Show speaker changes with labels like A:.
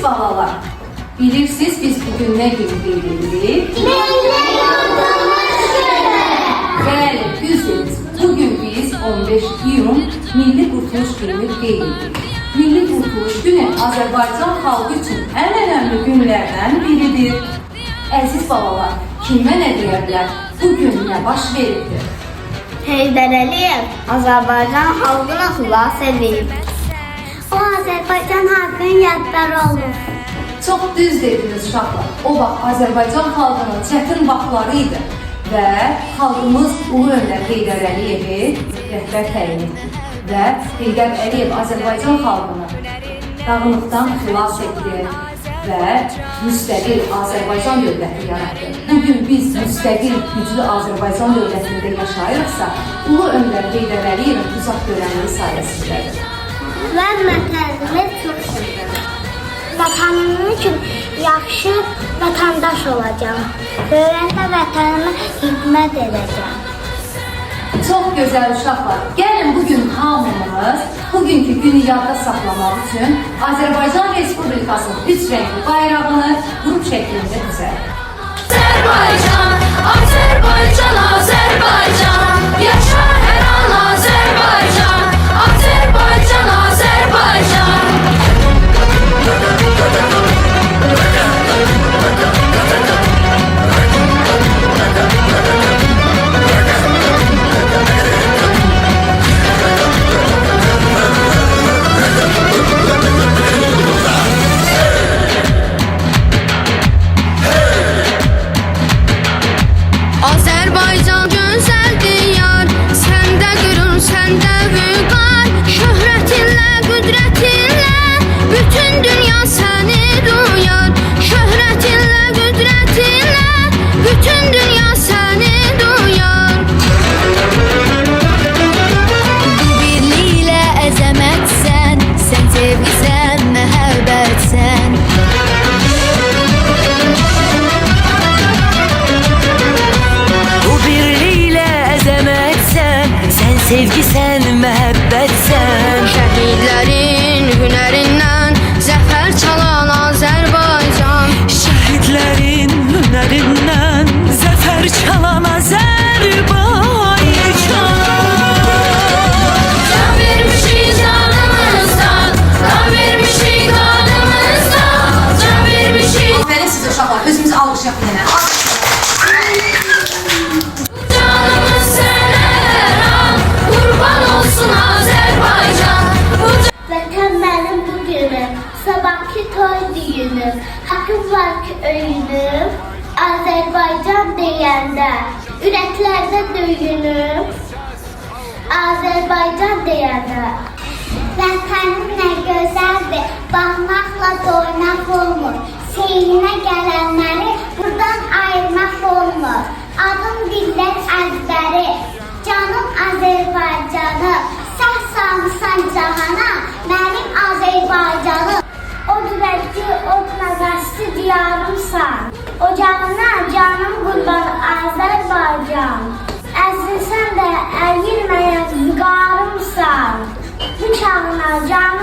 A: balalar, bilirsiniz biz bugün ne gün qeyd edirik?
B: Milli Yurdumuz günü.
A: Bəli, düzdür. Bugün biz 15 iyun Milli Qurtuluş gününü qeyd edirik. Milli Qurtuluş günü Azərbaycan xalqı üçün ən önəmli günlərdən biridir. Əziz balalar, kimə nə deyə bilər? Bugün nə baş veribdir?
B: Heydər Əliyev Azərbaycan xalqına xilas edib. O Azərbaycan xalqının yadları olur.
A: Çox düz dediniz uşaqlar. O vaxt Azərbaycan xalqının çətin vaxtları idi və xalqımız Ulu Öndər Heydər Əliyevi rəhbər təyin etdi və Heydər Əliyev Azərbaycan xalqını dağınıqdan xilas etdi və müstəqil Azərbaycan dövləti yaratdı. Bugün biz müstəqil, güclü Azərbaycan dövlətində yaşayırıqsa, Ulu Öndər Heydər Əliyevin uzaq görənliyi sayəsindədir.
B: Mən vətənimi çox sevirəm. Vətənim üçün yaxşı vətəndaş olacağım. Böyüyəndə vətənimə xidmət edəcəm.
A: Çox gözəl uşaqlar. Gəlin bugün hamımız bugünkü günü yadda saxlamaq üçün Azərbaycan Respublikasının 3 rəngli bayrağını qrup şəklində düzəldək.
C: Azərbaycan, Azərbaycan, Azərbaycan, yaşa hər an Azərbaycan, Azərbaycan, Azərbaycan. Azərbaycan gözəl diyar, səndə qürur, səndə vüqar, şöhrətinlə, qüdrətinlə, bütün dünya səni duyar. Şöhrətinlə, qüdrətinlə, bütün dünya səni duyar. Bu birliklə əzəmətsən, sən sevgisən, məhəbbətsən.
D: Sevgisen, məhəbbətsən.
C: Şəhidlərin hünərindən zəfər çalan Azərbaycan.
D: Şəhidlərin hünərindən zəfər çalan Azərbaycan.
C: Can vermişik canımızdan, can vermişik qanımızdan, can vermişik.
A: Aferin siz uşaqlar, özümüz alqış yapın yenə.
C: Canımız sənə hər an, qurban olsun Azərbaycan.
B: Vətən mənim bu günüm, sabahki toy düyünüm. Haqqım var ki öyünüm, Azərbaycan deyəndə, ürəklərdə döyünüm, Azərbaycan deyəndə. Vətənim nə gözəldir, baxmaqla doymaq olmur. Seyrinə gələnləri buradan ayırmaq olmur. Adım dillər əzbəri, canım Azərbaycanım. Sən salmışsan cahana, mənim Azərbaycanım. O dürəkçi, o nəzərsiz diyarımsan. Ocağına canım qurban Azərbaycan. Əzilsən də əyilməyən vüqarımsan. Bu çağına canım